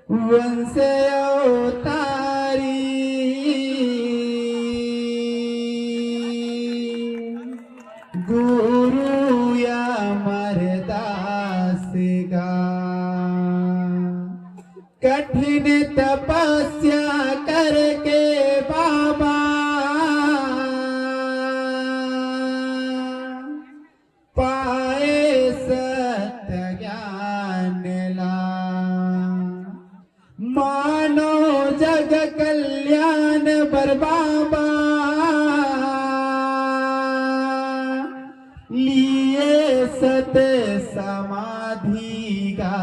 वंश अवतारी गुरु या मरदास का कठिन तपस्या करके बाबा पाए सत्य ज्ञान ला मानो जग कल्याण बर बाबा लिए सत समाधि का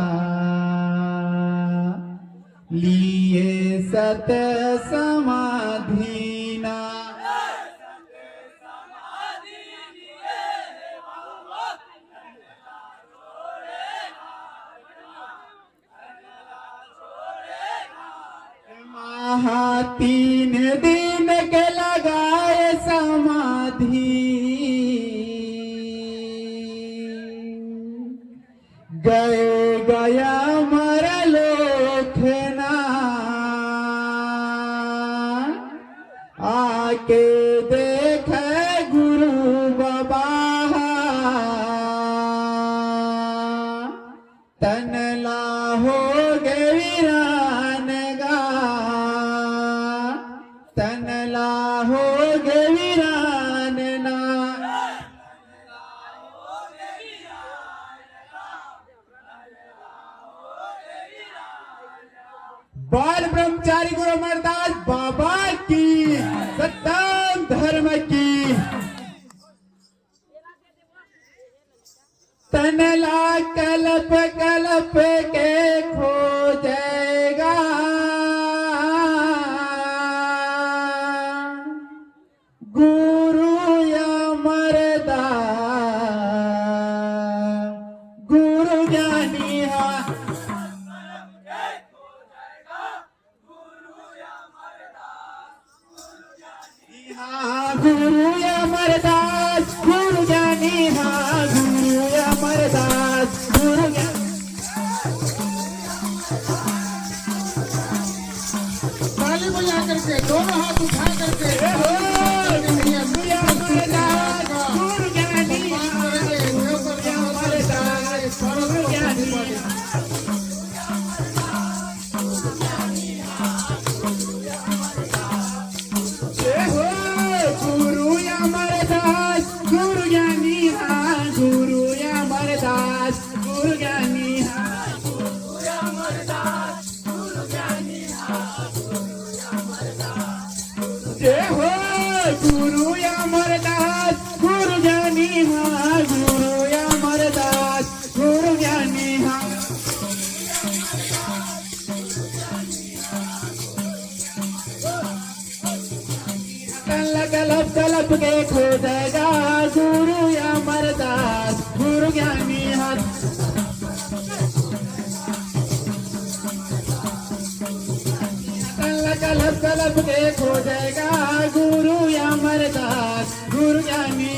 लिए सत समाधि ना तीन दिन के लगाए समाधि गए गया मर लोखना आके देखे गुरु बाबा तनला हो गए वीरान गा तनला हो गए वीरान ना बाल ब्रह्मचारी गुरु अमरदास बाबा की सत्तम धर्म की तनला कल्प कल्प के खोजेगा गुरु अमरदास गुरु ज्ञानी गुरु अमरदास गुरु ज्ञानी हाँ गुरु अमरदास गुरु ज्ञानी ताली बजा करके दोनों हाथ उठा करके गुरु अमरदास गुरु ज्ञानी अमरदास गुरु ज्ञानी गुरु ज्ञानी हाँ गुरु अमरदास गुरु ज्ञानी हाँ गुरु अमरदास गुरु ज्ञानी हाँ जय हो गुरु अमरदास गुरु ज्ञानी हाँ गुरु अमरदास गुरु ज्ञानी हाँ कलप कलप के खोजेगा गुरु अमरदास गुरु ज्ञानी हाथ कलप कलप के खोजेगा गुरु अमरदास गुरु ज्ञानी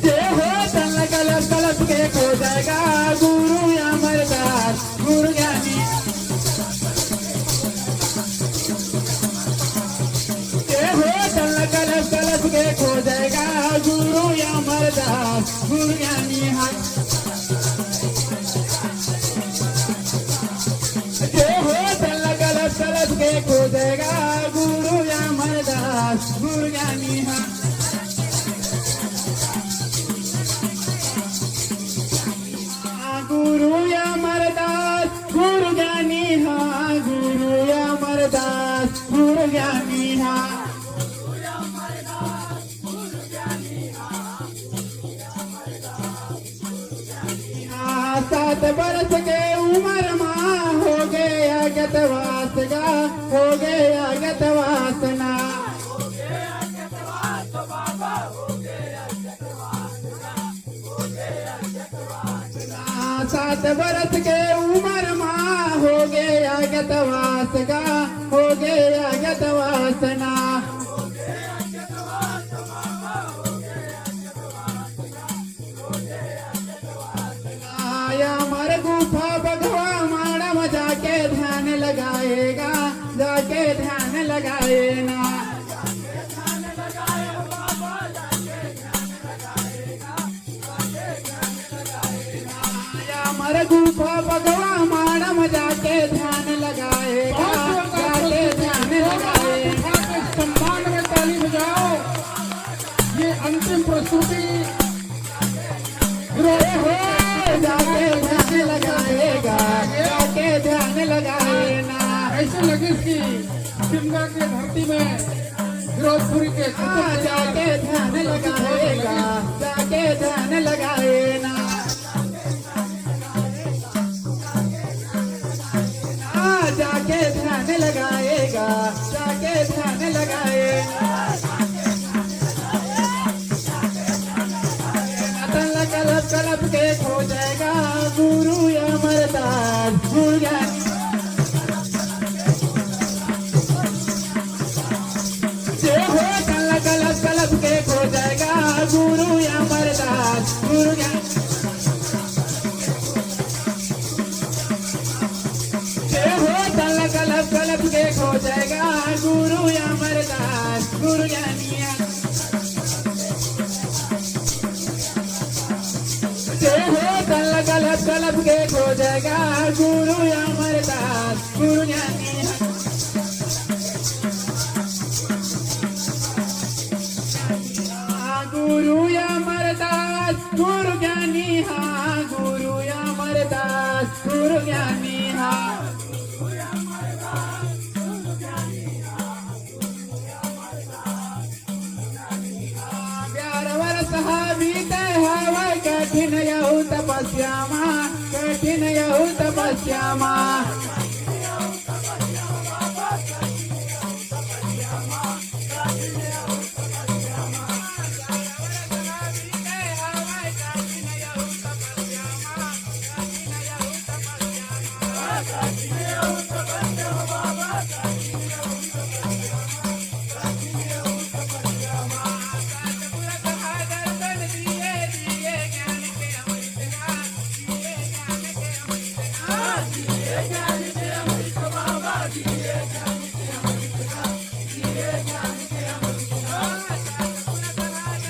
जय हो कलप कलप के खोजेगा गुरु अमरदास गुरु ज्ञानी कलप कलप के खोजेगा गुरु अमरदास गुरु ज्ञानी हाँ जय हो कलप कलप के खोजेगा गुरु अमरदास गुरु ज्ञानी हाँ गुरु अमरदास गुरु ज्ञानी हाँ गुरु अमरदास गुरु ज्ञानी हाँ सात बरस के उम्र माँ हो गया गतवास का हो गया गतवासना सात बरस के उम्र माँ हो गया गतवास का हो गया गतवासना गुफा बगवा माड़म जाके ध्यान लगाएगा, जाके ध्यान लगाए ना। अमर गुफा बगवा माड़म जाके ध्यान लगाएगा, जाके ध्यान लगाएगा। सम्मान में ताली बजाओ। ये अंतिम प्रस्तुति जाके ध्यान लगाएगा, जाके ध्यान लगाए ना। ऐसे लगे कि शिमला के धरती में फिरोजपुरी के जाके ध्यान लगाएगा, जाके ध्यान लगाए ना। जाके ध्यान लगाएगा, जाके ध्यान लगाए कलप कलप के खो जाएगा गुरु अमरदास गुरु ज्ञानी। हो कलप कलप कलप के खो जाएगा गुरु अमरदास गुरु ज्ञानी। हो कलप कलप कलप के खो जाएगा गुरु अमरदास गुरु ज्ञानी। कलप कलप के खो जाएगा गुरु अमरदास गुरु ज्ञानी। गुरु अमरदास गुरु ज्ञानी हाँ, गुरु अमरदास गुरु ज्ञानी हाँ। कठिन यहू तपस्यामा, कठिन यहू तपस्यामा।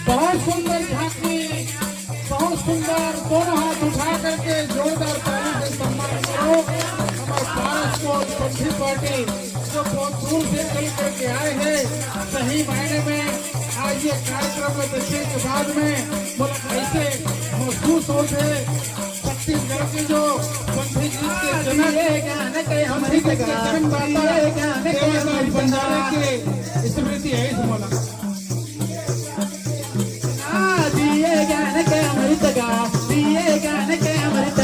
बहुत सुंदर झांकी, बहुत सुंदर। दोनों हाथ उठा करके जोरदार ताली से सम्मान करो हमारे भारत को पंथी पार्टी जो बहुत दूर से चल करके आए हैं। सही मायने में आज ये कार्यक्रम में देखने के बाद में बोला ऐसे महसूस होते छत्तीसगढ़ के जो पंथी गीत के जनक पंथी के जन्मदाता बंजारे के स्मृति है इस बोला। दिए ज्ञान के अमृत का, दिए ज्ञान के अमृत।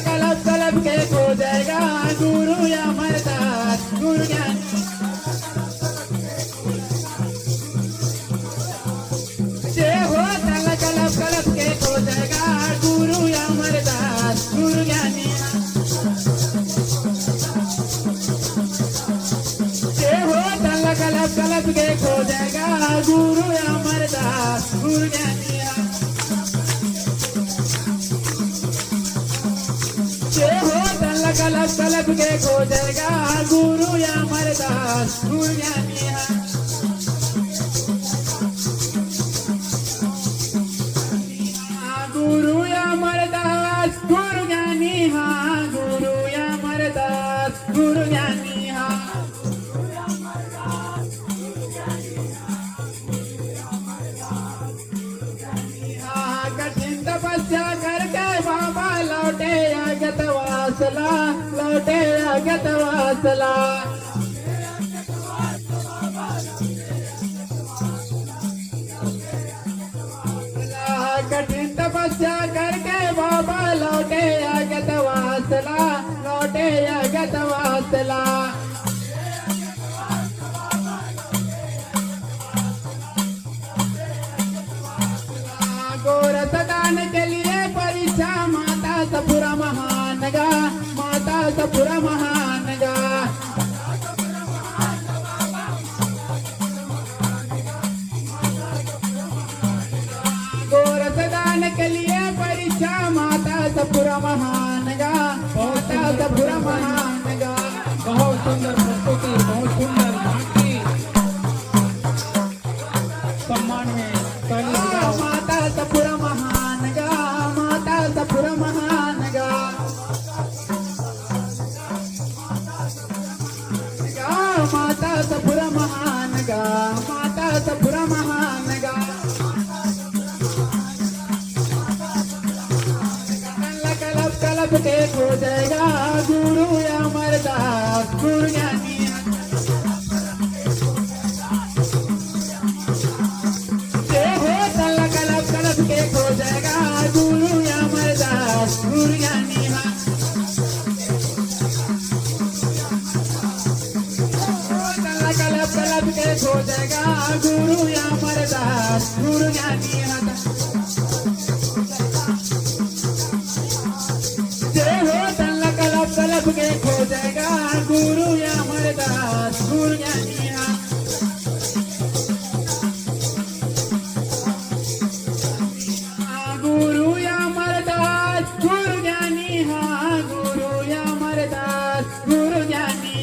कलप कलप के खो जाएगा गुरु अमरदास गुरु ज्ञान। हो कलप कलप के खो जाएगा गुरु अमरदास गुरु ज्ञानी। कलप कलप के खो जाएगा गुरु अमरदास गुरु ज्ञानी। हो कलप कलप के खो जाएगा गुरु अमरदास गुरु ज्ञानी। गुरु अमरदास गुरु ज्ञानी हाँ, गुरु अमरदास गुरु ज्ञानी हाँ। कठिन तपस्या करके बाबा लौटे अगत वासला, लौटे अगत वासला। कठिन तपस्या करके बाबा लौटे अगत वासला, लौटे अगत वासला। गोरस दान के लिए परीक्षा माता सपुरा महान गा, माता सपुरा महान गा। गोरस पुरा महान गा बहुत सुंदर प्रस्तुति, बहुत सुंदर झांकी। सम्मान में ताली बजाओ। माता पुरा महान गा माता पुरा महान गा माता पुरा महान गा माता पुरा महान गा कलब कलब के खो जाएगा गुरु अमरदास गुरु ज्ञानी कलब कलब के खो जाएगा गुरु अमरदास गुरु ज्ञानी कलब कलब के खो जाएगा गुरु अमरदास गुरु ज्ञानी कलब कलब के खो जाएगा गुरु अमरदास गुरु ज्ञानी गुरु अमरदास गुरु ज्ञानी गुरु अमरदास गुरु ज्ञानी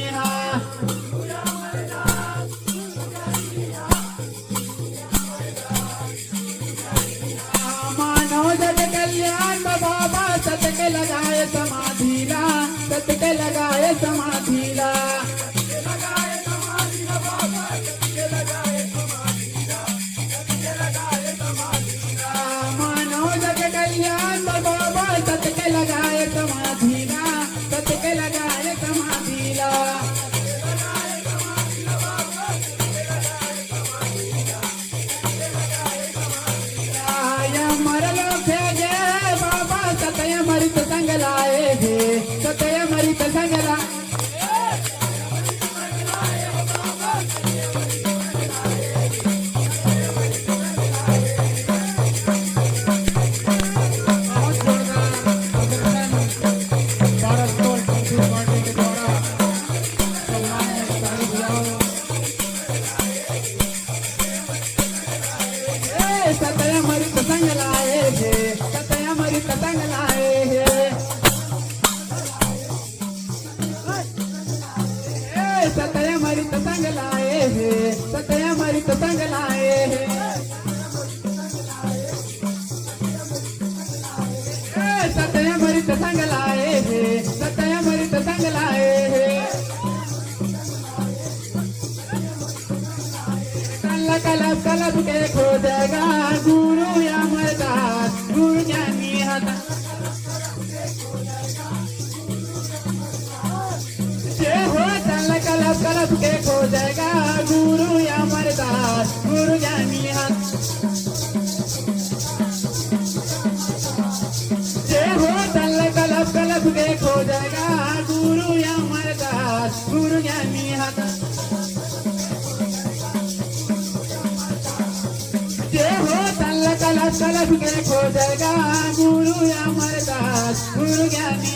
मानव जग कल्याण बाबा सत के लगाए समाधिला सत के लगाए समाधिला मानव जग कल्याण बाबा सत के लगाए समाधिला सत के लगाए समाधिला मरलो फेगे बाबा सतय मरित संग लाए हे सतय मरित संग बहुत जोरदार प्रदर्शन भारत कोल पंथी पार्टी के द्वारा। सम्मान में ताली बजाओ। सतय मरित संग लाए हे सतय मरित संग लाए हे सतय मरित संग लाए हे सतय मरित संग लाए हे सतय मरित संग लाए हे सतय मरित संग लाए हे कलब कलब के खो जाएगा गुरु अमरदास गुरु ज्ञानी हो कलब कलब के खो जाएगा गुरु अमरदास गुरु ज्ञानी हो कलब कलब के खो जाएगा गुरु अमरदास गुरु ज्ञानी कलब कलब के खो जाएगा गुरु अमरदास गुरु ज्ञानी